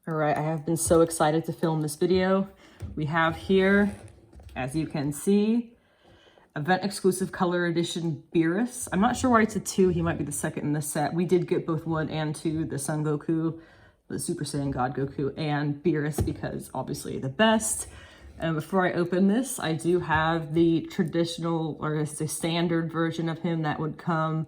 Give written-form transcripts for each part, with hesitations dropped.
All right, I have been so excited to film this video. We have here, as you can see, event exclusive color edition Beerus. I'm not sure why it's a 2. He might be the second in this set. We did get both 1 and 2, the Sun Goku, the Super Saiyan God Goku, and Beerus because obviously the best. And before I open this, I do have the traditional, or it's a standard version of him that would come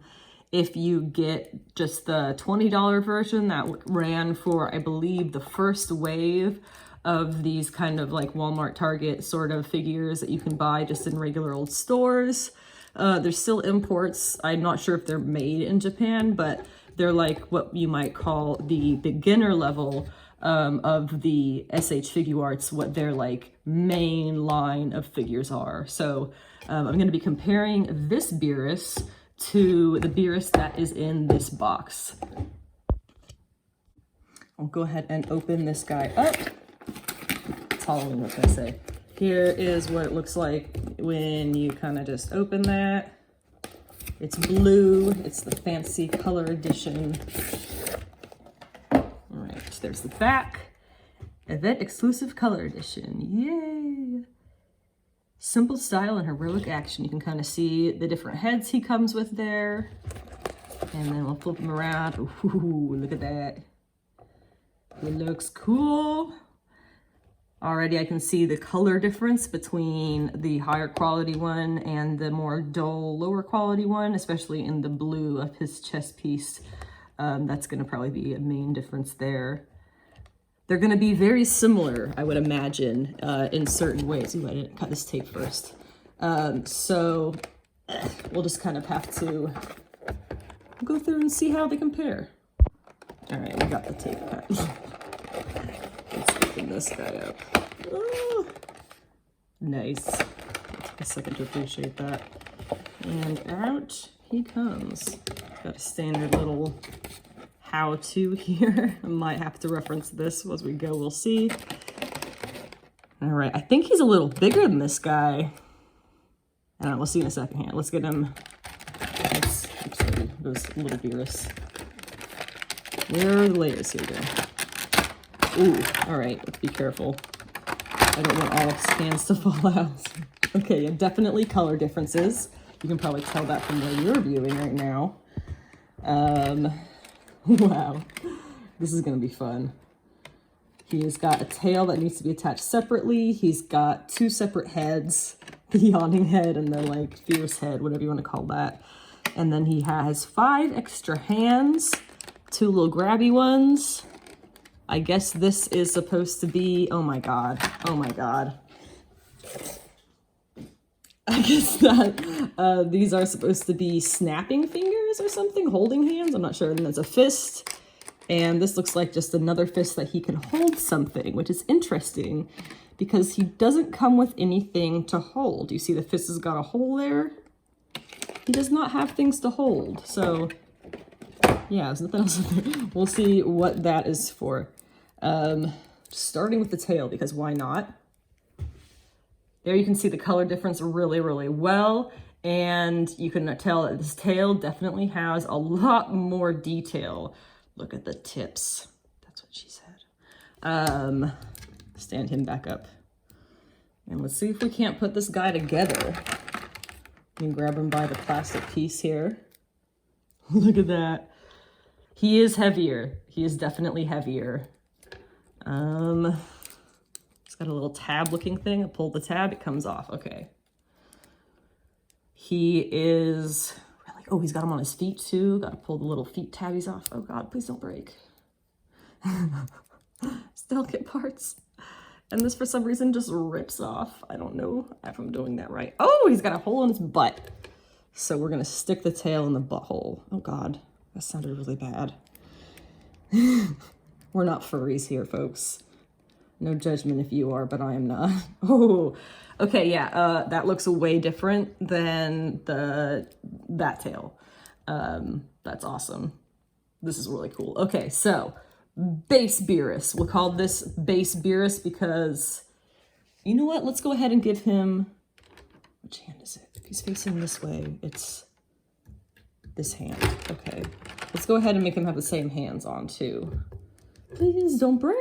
if you get just the $20 version that ran for, I believe, the first wave of these kind of like Walmart, Target sort of figures that you can buy just in regular old stores. There's still imports. I'm not sure if they're made in Japan, but they're like what you might call the beginner level of the SHFiguarts, what their like main line of figures are. So I'm going to be comparing this Beerus to the Beerus that is in this box. I'll go ahead and open this guy up. It's Halloween, what can I say? Here is what it looks like when you kind of just open that. It's blue. It's the fancy color edition. All right, there's the back. Event exclusive color edition. Yay! Simple style and heroic action. You can kind of see the different heads he comes with there. And then we'll flip him around. Ooh, look at that. He looks cool. Already I can see the color difference between the higher quality one and the more dull, lower quality one, especially in the blue of his chest piece. That's gonna probably be a main difference there. They're gonna be very similar, I would imagine, in certain ways. Ooh, I didn't cut this tape first. So we'll just kind of have to go through and see how they compare. All right, we got the tape cut. Let's open this guy up. Oh, nice. Took a second to appreciate that. And out he comes. Got a standard little how-to here. I might have to reference this as we go, we'll see. All right, I think he's a little bigger than this guy. I don't know, we'll see in a second here. Let's get him. Let's see, those little Beerus. Where are the layers? Here we go. Ooh, all right, let's be careful. I don't want all of his hands to fall out. Okay, yeah, definitely color differences. You can probably tell that from where you're viewing right now. Wow, this is gonna be fun. He's got a tail that needs to be attached separately. He's got 2 separate heads, the yawning head and the like fierce head, whatever you want to call that. And then he has 5 extra hands, 2 little grabby ones. I guess this is supposed to be, oh my God. I guess that these are supposed to be snapping fingers or something, holding hands, I'm not sure. And then there's a fist, and this looks like just another fist that he can hold something, which is interesting because he doesn't come with anything to hold. You see the fist has got a hole there? He does not have things to hold, so yeah, there's nothing else in there. We'll see what that is for. Starting with the tail, because why not? There you can see the color difference really, really well. And you can tell that this tail definitely has a lot more detail. Look at the tips. That's what she said. Stand him back up. And let's see if we can't put this guy together. You can grab him by the plastic piece here. Look at that. He is heavier. He is definitely heavier. It's got a little tab looking thing. I pull the tab, it comes off. Okay. He is really, oh, he's got him on his feet too. Got to pull the little feet tabbies off. Oh God, please don't break. Still get parts. And this for some reason just rips off. I don't know if I'm doing that right. Oh, he's got a hole in his butt. So we're gonna stick the tail in the butthole. Oh God, that sounded really bad. We're not furries here, folks. No judgment if you are, but I am not. Oh, okay, yeah, that looks way different than that tail. That's awesome. This is really cool. Okay, so base Beerus. We'll call this base Beerus because, you know what? Let's go ahead and give him, which hand is it? If he's facing this way, it's this hand. Okay, let's go ahead and make him have the same hands on too. Please don't break.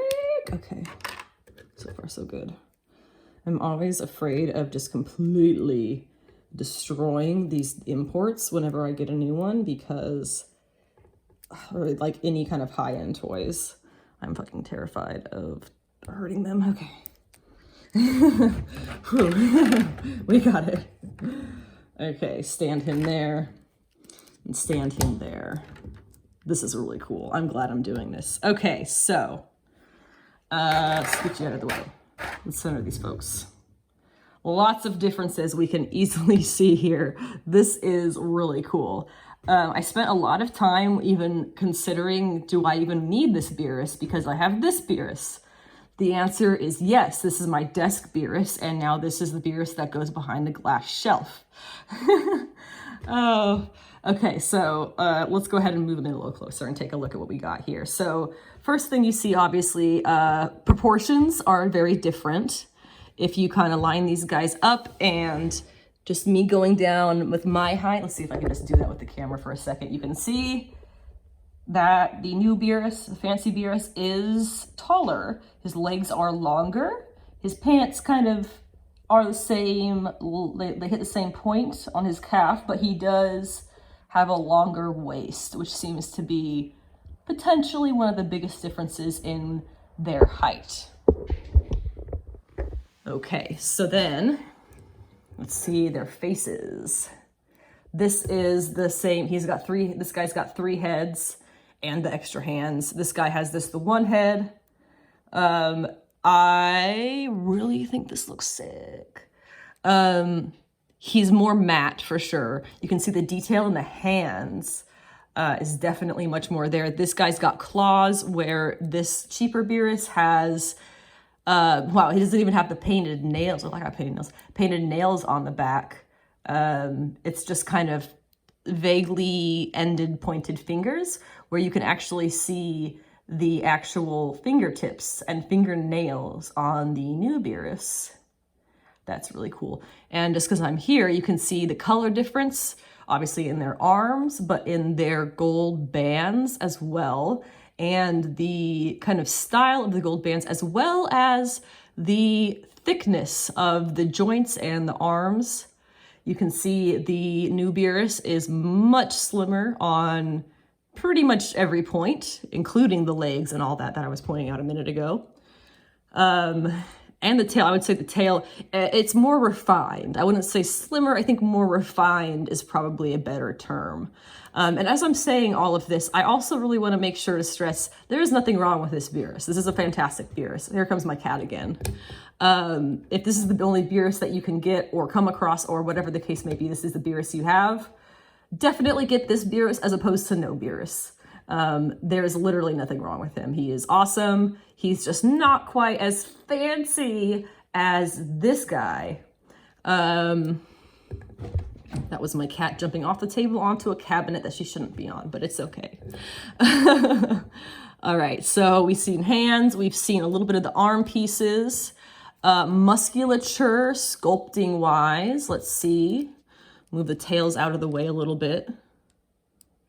Okay, so far so good. I'm always afraid of just completely destroying these imports whenever I get a new one because, or like any kind of high-end toys, I'm fucking terrified of hurting them. Okay. We got it. Okay, stand him there and stand him there. This is really cool. I'm glad I'm doing this. Okay, so let's get you out of the way. Let's center these folks. Lots of differences we can easily see here. This is really cool. I spent a lot of time even considering, do I even need this Beerus because I have this Beerus? The answer is yes, this is my desk Beerus, and now this is the Beerus that goes behind the glass shelf. Oh, okay, so let's go ahead and move them in a little closer and take a look at what we got here. So first thing you see, obviously, proportions are very different. If you kind of line these guys up and just me going down with my height, let's see if I can just do that with the camera for a second. You can see that the new Beerus, the fancy Beerus, is taller. His legs are longer. His pants kind of are the same, they hit the same point on his calf, but he does have a longer waist, which seems to be potentially one of the biggest differences in their height. Okay, so then let's see their faces. This is the same, this guy's got 3 heads and the extra hands. This guy has the one head. I really think this looks sick. He's more matte for sure. You can see the detail in the hands is definitely much more there. This guy's got claws where this cheaper Beerus has, wow, he doesn't even have the painted nails. Oh, I got painted nails on the back. It's just kind of vaguely ended pointed fingers where you can actually see the actual fingertips and fingernails on the new Beerus. That's really cool. And just because I'm here, you can see the color difference, obviously in their arms, but in their gold bands as well. And the kind of style of the gold bands, as well as the thickness of the joints and the arms. You can see the new Beerus is much slimmer on pretty much every point, including the legs and all that I was pointing out a minute ago. And the tail, I would say the tail, it's more refined. I wouldn't say slimmer, I think more refined is probably a better term. And as I'm saying all of this, I also really want to make sure to stress there is nothing wrong with this Beerus. This is a fantastic Beerus. Here comes my cat again. If this is the only Beerus that you can get or come across or whatever the case may be, this is the Beerus you have, definitely get this Beerus as opposed to no Beerus. There's literally nothing wrong with him. He is awesome. He's just not quite as fancy as this guy. That was my cat jumping off the table onto a cabinet that she shouldn't be on, but it's okay. All right, so we've seen hands. We've seen a little bit of the arm pieces. Musculature, sculpting wise, let's see. Move the tails out of the way a little bit.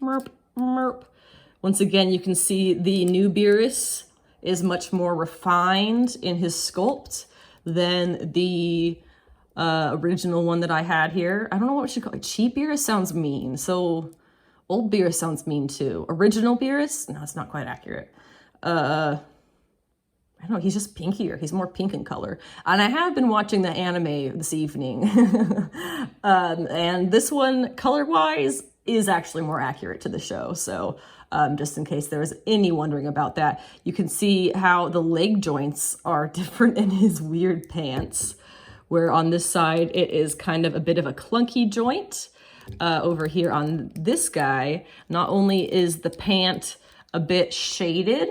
Merp, merp. Once again, you can see the new Beerus is much more refined in his sculpt than the original one that I had here. I don't know what we should call it. Cheap Beerus sounds mean. So old Beerus sounds mean too. Original Beerus? No, it's not quite accurate. I don't know, he's just pinkier. He's more pink in color. And I have been watching the anime this evening. And this one, color-wise, is actually more accurate to the show. So just in case there was any wondering about that, you can see how the leg joints are different in his weird pants, where on this side, it is kind of a bit of a clunky joint. Over here on this guy, not only is the pant a bit shaded,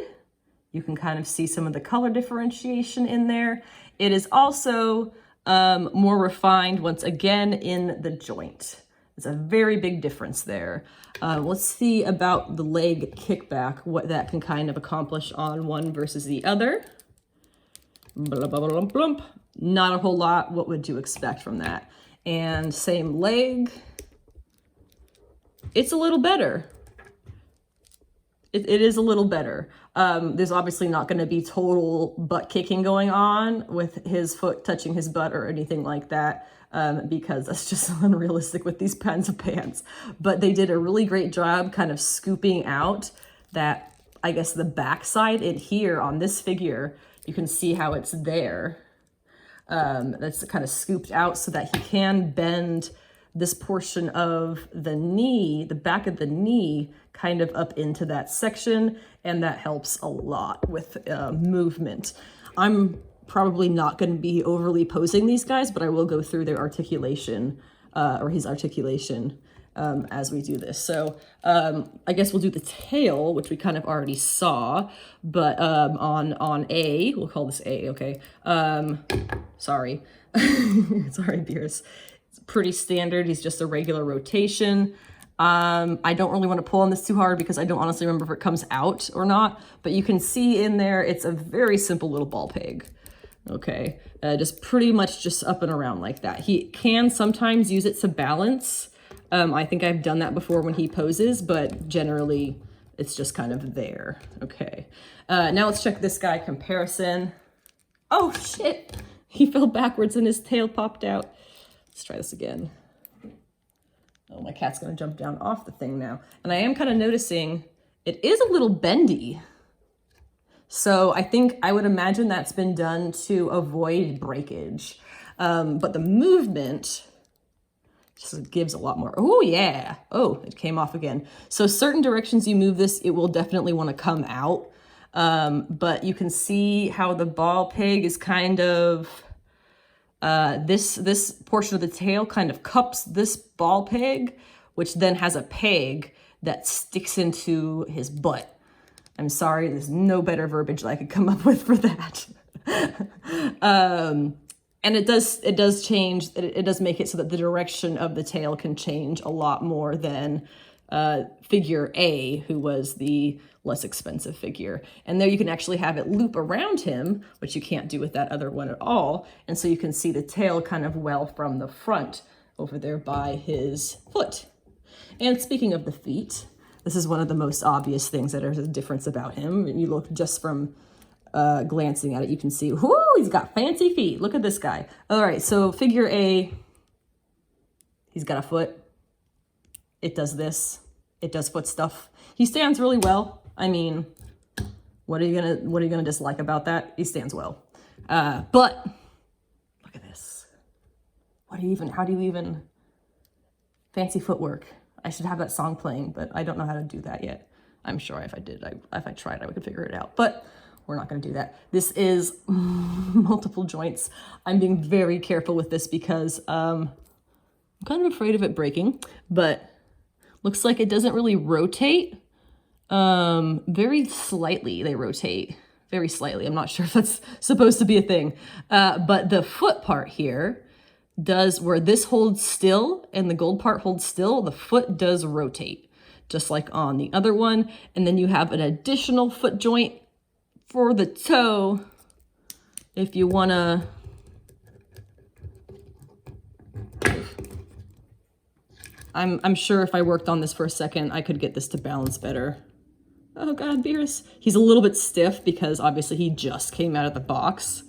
you can kind of see some of the color differentiation in there. It is also more refined, once again, in the joint. It's a very big difference there. Let's see about the leg kickback, what that can kind of accomplish on one versus the other. Blah, blah, blah, blah. Not a whole lot. What would you expect from that? And same leg. It's a little better. it is a little better. There's obviously not going to be total butt kicking going on with his foot touching his butt or anything like that, because that's just unrealistic with these kinds of pants. But they did a really great job kind of scooping out that, I guess, the backside in here on this figure. You can see how it's there. That's kind of scooped out so that he can bend this portion of the knee, the back of the knee, kind of up into that section, and that helps a lot with movement. I'm probably not going to be overly posing these guys, but I will go through their articulation, or his articulation, as we do this. So I guess we'll do the tail, which we kind of already saw, but on A, we'll call this A, okay? Sorry. Sorry, Beerus. It's pretty standard. He's just a regular rotation. I don't really want to pull on this too hard because I don't honestly remember if it comes out or not, but you can see in there, it's a very simple little ball peg. Okay, just pretty much just up and around like that. He can sometimes use it to balance. I think I've done that before when he poses, but generally it's just kind of there. Okay, now let's check this guy comparison. Oh shit, he fell backwards and his tail popped out. Let's try this again. Oh, my cat's gonna jump down off the thing now. And I am kind of noticing it is a little bendy. So I think I would imagine that's been done to avoid breakage. But the movement just gives a lot more. Oh yeah, oh, it came off again. So certain directions you move this, it will definitely wanna come out. But you can see how the ball peg is kind of, this portion of the tail kind of cups this ball peg, which then has a peg that sticks into his butt. I'm sorry, there's no better verbiage that I could come up with for that. And it does change, it does make it so that the direction of the tail can change a lot more than figure A, who was the less expensive figure. And there you can actually have it loop around him, which you can't do with that other one at all. And so you can see the tail kind of well from the front over there by his foot. And speaking of the feet, this is one of the most obvious things that are a difference about him. And you look just from glancing at it, you can see, whoo, he's got fancy feet. Look at this guy. All right, so figure A, he's got a foot. It does this. It does foot stuff. He stands really well. I mean, what are you gonna dislike about that? He stands well. But look at this. How do you even fancy footwork? I should have that song playing, but I don't know how to do that yet. I'm sure if I tried, I could figure it out, but we're not gonna do that. This is multiple joints. I'm being very careful with this because I'm kind of afraid of it breaking, but looks like it doesn't really rotate. Very slightly they rotate, very slightly. I'm not sure if that's supposed to be a thing. But the foot part here does, where this holds still and the gold part holds still, the foot does rotate, just like on the other one. And then you have an additional foot joint for the toe if you wanna, I'm sure if I worked on this for a second, I could get this to balance better. Oh God, Beerus. He's a little bit stiff because obviously he just came out of the box.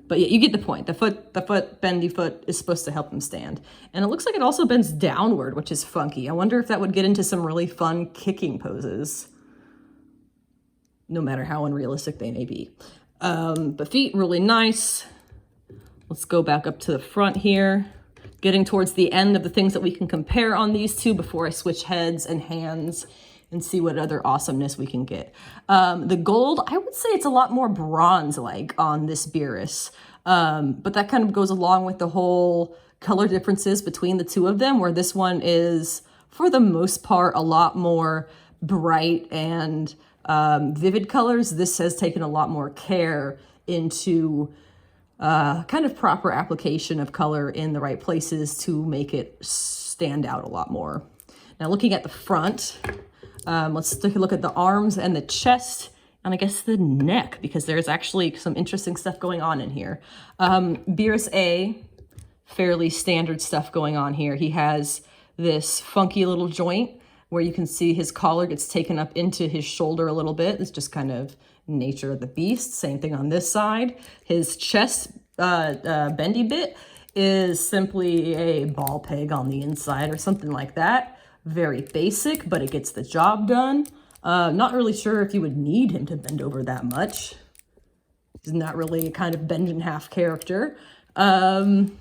But yeah, you get the point. The bendy foot is supposed to help him stand. And it looks like it also bends downward, which is funky. I wonder if that would get into some really fun kicking poses, no matter how unrealistic they may be. But feet, really nice. Let's go back up to the front here. Getting towards the end of the things that we can compare on these two before I switch heads and hands and see what other awesomeness we can get. The gold, I would say it's a lot more bronze-like on this Beerus, but that kind of goes along with the whole color differences between the two of them, where this one is, for the most part, a lot more bright and vivid colors. This has taken a lot more care into kind of proper application of color in the right places to make it stand out a lot more. Now looking at the front, let's take a look at the arms and the chest, and I guess the neck, because there's actually some interesting stuff going on in here. Beerus A, fairly standard stuff going on here. He has this funky little joint where you can see his collar gets taken up into his shoulder a little bit. It's just kind of nature of the beast. Same thing on this side. His chest bendy bit is simply a ball peg on the inside or something like that. Very basic, but it gets the job done. Not really sure if you would need him to bend over that much. He's not really a kind of bend in half character. And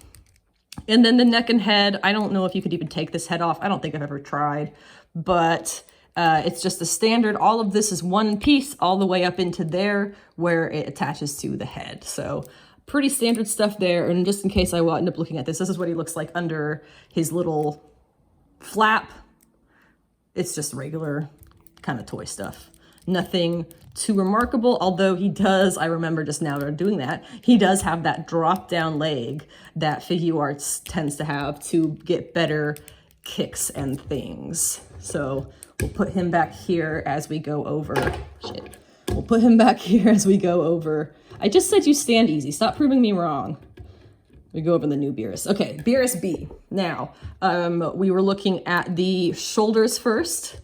then the neck and head, I don't know if you could even take this head off. I don't think I've ever tried, but it's just a standard. All of this is one piece all the way up into there where it attaches to the head. So pretty standard stuff there. And just in case I will end up looking at this, this is what he looks like under his little flap. It's just regular kind of toy stuff. Nothing too remarkable, although he does, I remember just now doing that, he does have that drop down leg that Figuarts tends to have to get better kicks and things. So we'll put him back here as we go over. Shit. We'll put him back here as we go over. I just said you stand easy. Stop proving me wrong. We go over the new Beerus. Okay, Beerus B. Now, we were looking at the shoulders first.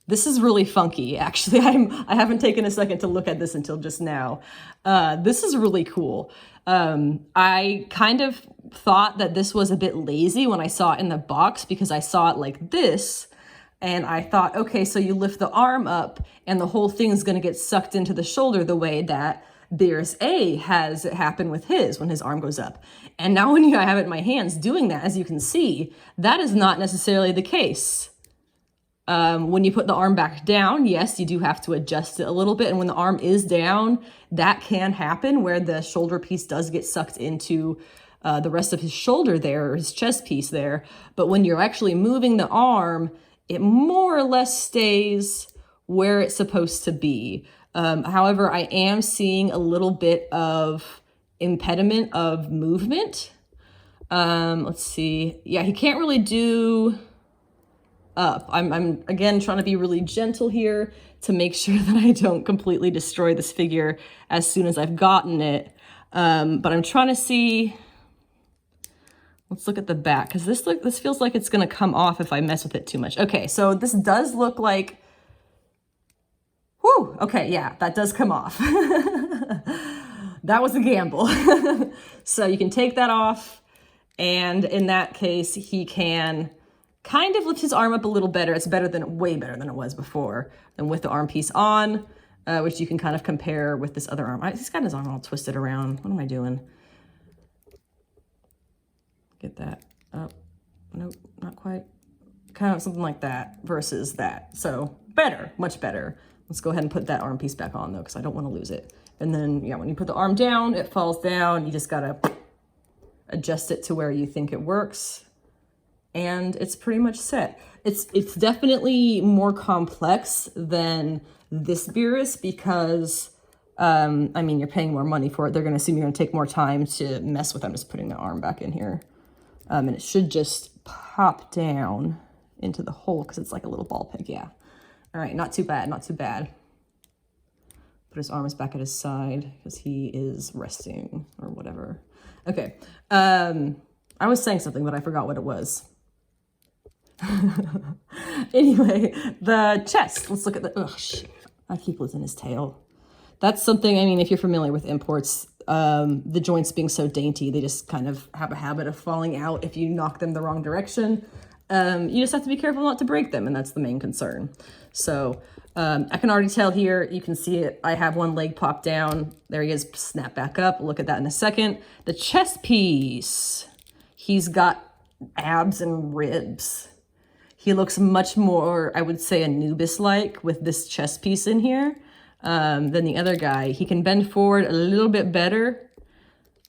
This is really funky, actually. I haven't taken a second to look at this until just now. This is really cool. I kind of thought that this was a bit lazy when I saw it in the box because I saw it like this. And I thought, okay, so you lift the arm up and the whole thing is going to get sucked into the shoulder the way that Beerus A has it happen with his when his arm goes up. And now when I have it in my hands doing that, as you can see, that is not necessarily the case. When you put the arm back down, yes, you do have to adjust it a little bit. And when the arm is down, that can happen where the shoulder piece does get sucked into the rest of his shoulder there, or his chest piece there. But when you're actually moving the arm, it more or less stays where it's supposed to be. However, I am seeing a little bit of impediment of movement. Let's see. Yeah, he can't really do up. I'm again trying to be really gentle here to make sure that I don't completely destroy this figure as soon as I've gotten it. But I'm trying to see. Let's look at the back, because this feels like it's going to come off if I mess with it too much. Okay, so this does look like, whew, okay, yeah, that does come off. That was a gamble. So you can take that off, and in that case, he can kind of lift his arm up a little better. It's better than, way better than it was before, and with the arm piece on, which you can kind of compare with this other arm. He's got his arm all twisted around. What am I doing? Get that up. Nope, not quite. Kind of something like that versus that. So better, much better. Let's go ahead and put that arm piece back on though, because I don't want to lose it. And then, yeah, when you put the arm down, it falls down. You just gotta adjust it to where you think it works. And it's pretty much set. It's definitely more complex than this Beerus because, I mean, you're paying more money for it. They're gonna assume you're gonna take more time to mess with. I'm just putting the arm back in here. And it should just pop down into the hole because it's like a little ball peg, yeah. All right, not too bad, not too bad. Put his arms back at his side because he is resting or whatever. Okay, I was saying something, but I forgot what it was. Anyway, the chest, let's look at the, oh shit, I keep losing his tail. That's something, I mean, if you're familiar with imports, the joints being so dainty, they just kind of have a habit of falling out if you knock them the wrong direction. You just have to be careful not to break them, and that's the main concern. So I can already tell here, you can see it, I have one leg popped down. There he is, snap back up. We'll look at that in a second. The chest piece, he's got abs and ribs. He looks much more, I would say, Anubis-like with this chest piece in here. Than the other guy. He can bend forward a little bit better.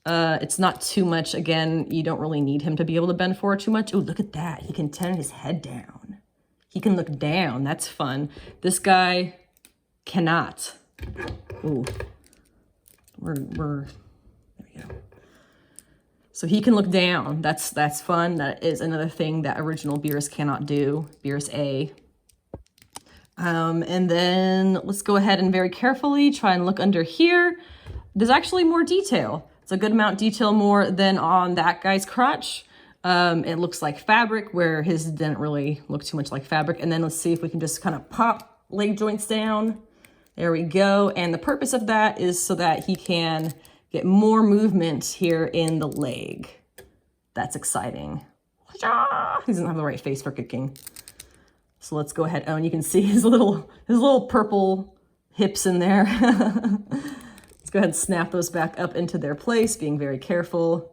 It's not too much. Again, you don't really need him to be able to bend forward too much. Oh, look at that. He can turn his head down. He can look down. That's fun. This guy cannot. Ooh. There we go. So he can look down. That's fun. That is another thing that original Beerus cannot do. Beerus A. And then let's go ahead and very carefully try and look under here. There's actually more detail. It's a good amount of detail more than on that guy's crotch. It looks like fabric, where his didn't really look too much like fabric. And then let's see if we can just kind of pop leg joints down. There we go. And the purpose of that is so that he can get more movement here in the leg. That's exciting. He doesn't have the right face for kicking. So let's go ahead. Oh, and you can see his little purple hips in there. Let's go ahead and snap those back up into their place, being very careful.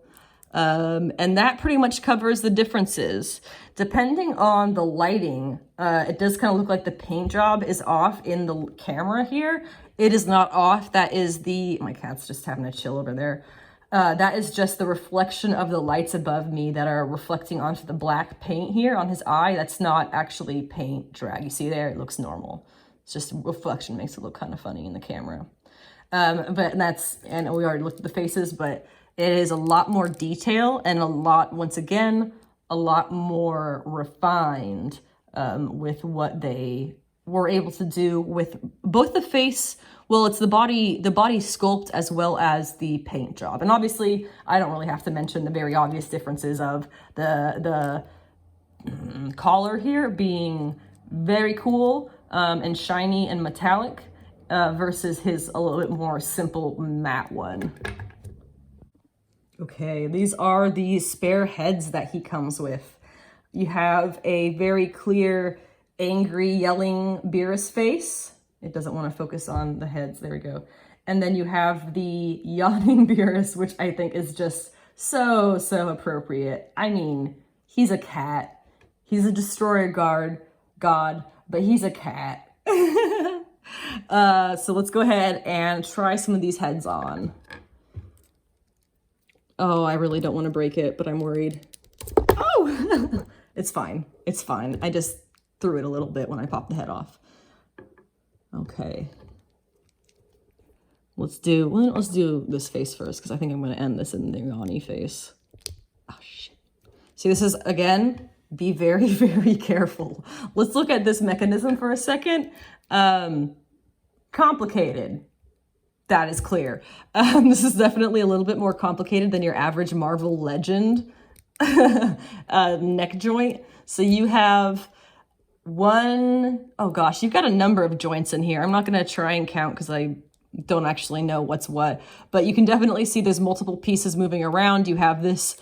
And that pretty much covers the differences. Depending on the lighting, it does kind of look like the paint job is off in the camera here. It is not off. That is my cat's just having a chill over there. That is just the reflection of the lights above me that are reflecting onto the black paint here on his eye. That's not actually paint drag. You see there, it looks normal. It's just reflection, makes it look kind of funny in the camera. And we already looked at the faces, but it is a lot more detail and once again, a lot more refined with what they were able to do with both the face. Well, it's the body sculpt as well as the paint job. And obviously, I don't really have to mention the very obvious differences of the collar here being very cool and shiny and metallic versus his a little bit more simple matte one. Okay, these are the spare heads that he comes with. You have a very clear, angry, yelling Beerus face. It doesn't want to focus on the heads. There we go. And then you have the yawning Beerus, which I think is just so appropriate. I mean, he's a cat. He's a destroyer god, but he's a cat. So let's go ahead and try some of these heads on. Oh, I really don't want to break it, but I'm worried. Oh, it's fine. It's fine. I just threw it a little bit when I popped the head off. Okay. Let's do this face first, because I think I'm going to end this in the Yanni face. Oh, shit. See, this is, again, be very, very careful. Let's look at this mechanism for a second. Complicated. That is clear. This is definitely a little bit more complicated than your average Marvel Legend neck joint. So you have you've got a number of joints in here. I'm not going to try and count because I don't actually know what's what, but you can definitely see there's multiple pieces moving around. You have this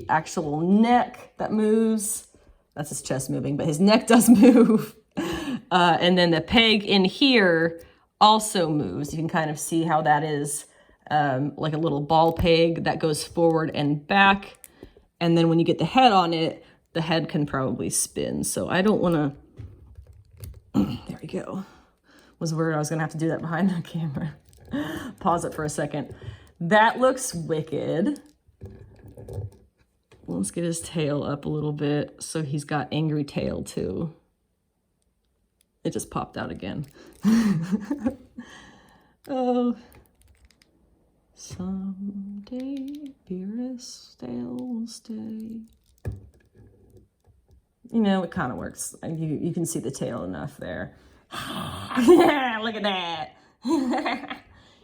actual neck that moves. That's his chest moving, but his neck does move. And then the peg in here also moves. You can kind of see how that is like a little ball peg that goes forward and back. And then when you get the head on it, the head can probably spin. So I don't want to, there we go. Was worried I was gonna have to do that behind the camera. Pause it for a second. That looks wicked. Let's get his tail up a little bit. So he's got angry tail too. It just popped out again. Oh, someday Beerus will stay. You know, it kind of works. You can see the tail enough there. Look at that.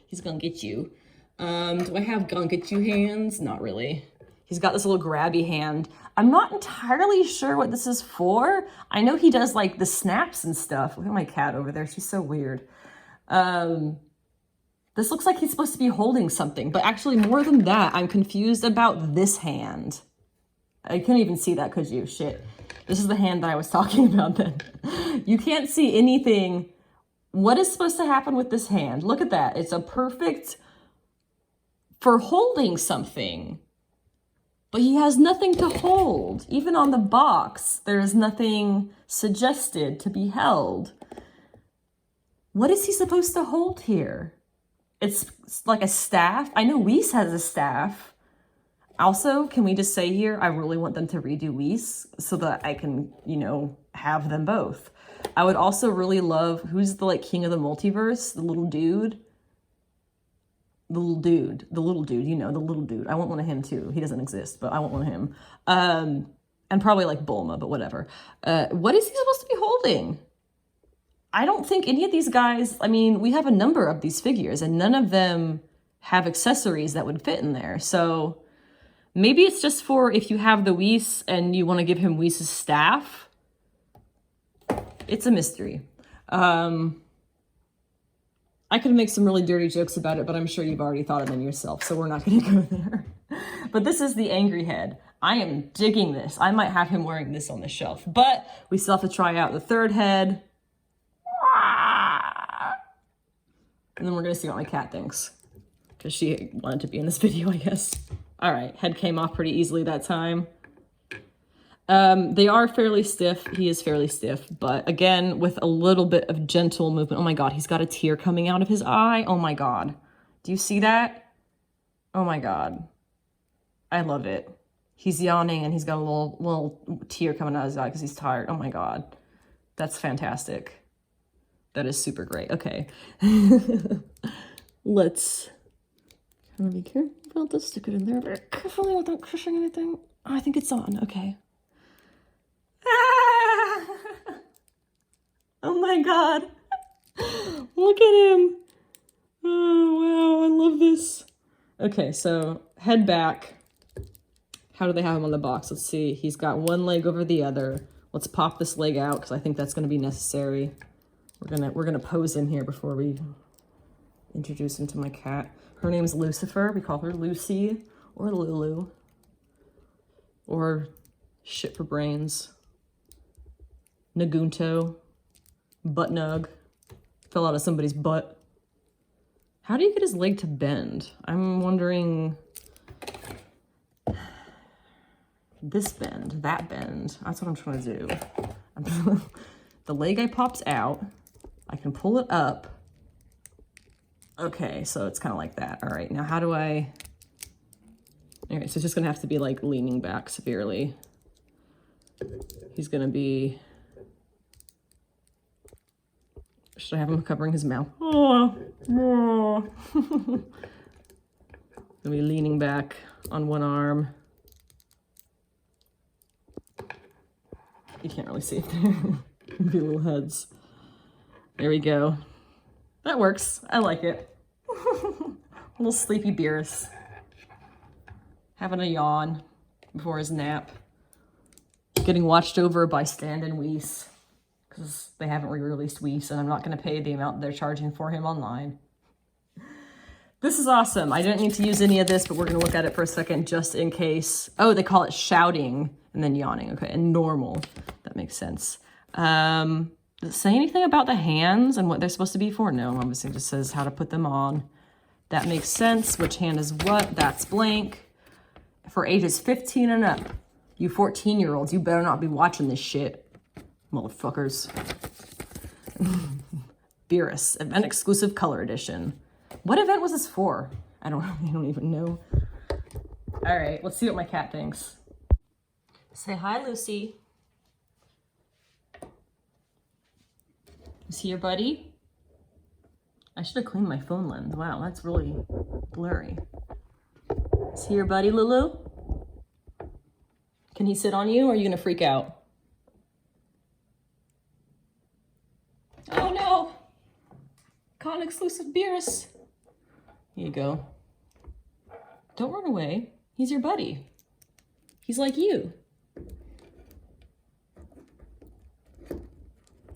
He's gonna get you. Do I have gonna get you hands? Not really. He's got this little grabby hand. I'm not entirely sure what this is for. I know he does like the snaps and stuff. Look at my cat over there. She's so weird. This looks like he's supposed to be holding something, but actually more than that, I'm confused about this hand. I couldn't even see that, could you? Shit. This is the hand that I was talking about then. You can't see anything. What is supposed to happen with this hand? Look at that. It's a perfect for holding something. But he has nothing to hold. Even on the box, there is nothing suggested to be held. What is he supposed to hold here? It's like a staff. I know Whis has a staff. Also, can we just say here, I really want them to redo Whis so that I can, you know, have them both. I would also really love, who's the like king of the multiverse? The little dude. The little dude, you know, the little dude. I want one of him too. He doesn't exist, but I want one of him. And probably like Bulma, but whatever. What is he supposed to be holding? I don't think any of these guys, I mean, we have a number of these figures and none of them have accessories that would fit in there. So Maybe it's just for if you have the Whis and you want to give him Whis' staff. It's a mystery. I could make some really dirty jokes about it, but I'm sure you've already thought of them yourself, so we're not going to go there. But this is the angry head. I am digging this. I might have him wearing this on the shelf, but we still have to try out the third head. And then we're going to see what my cat thinks, because she wanted to be in this video, I guess. All right, head came off pretty easily that time. They are fairly stiff. He is fairly stiff, but again, with a little bit of gentle movement. Oh my God, he's got a tear coming out of his eye. Oh my God. Do you see that? Oh my God. I love it. He's yawning and he's got a little tear coming out of his eye because he's tired. Oh my God. That's fantastic. That is super great. Okay. Let's kind of be careful about this. Stick it in there very carefully without crushing anything. Oh, I think it's on. Okay. Ah! Oh my God. Look at him. Oh, wow. I love this. Okay, so head back. How do they have him on the box? Let's see. He's got one leg over the other. Let's pop this leg out because I think that's going to be necessary. We're gonna pose him here before we introduce him to my cat. Her name's Lucifer. We call her Lucy or Lulu or shit for brains. Nagunto, butt nug, fell out of somebody's butt. How do you get his leg to bend? I'm wondering. This bend, that bend. That's what I'm trying to do. The leg pops out. I can pull it up. Okay, so it's kind of like that. All right, now how do I... All right, so it's just gonna have to be like leaning back severely. He's gonna be... Should I have him covering his mouth? Oh, oh. Gonna be leaning back on one arm. You can't really see it there. Be little heads. There we go. That works. I like it. Little sleepy Beerus. Having a yawn before his nap. Getting watched over by stand-in Whis. Because they haven't re-released Whis, and I'm not going to pay the amount they're charging for him online. This is awesome. I didn't need to use any of this, but we're going to look at it for a second just in case. Oh, they call it shouting and then yawning. Okay, and normal. That makes sense. Does it say anything about the hands and what they're supposed to be for? No, obviously it just says how to put them on. That makes sense. Which hand is what? That's blank. For ages 15 and up. You 14-year-olds, you better not be watching this shit. Motherfuckers. Beerus, event exclusive color edition. What event was this for? I don't even know. All right, let's see what my cat thinks. Say hi, Lucy. Is he your buddy? I should have cleaned my phone lens. Wow, that's really blurry. Is he your buddy, Lulu? Can he sit on you or are you gonna freak out? Oh no! Con exclusive Beerus. Here you go. Don't run away. He's your buddy. He's like you.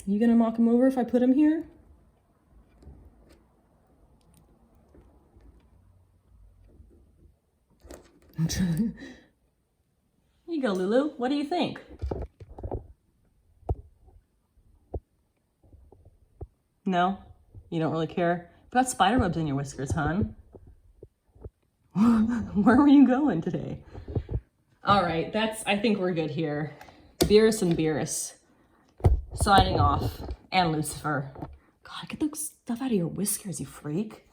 You gonna knock him over if I put him here? Here you go, Lulu. What do you think? No? You don't really care? You've got spider webs in your whiskers, hon. Where were you going today? All right, I think we're good here. Beerus and Beerus. Signing off. And Lucifer. God, get the stuff out of your whiskers, you freak.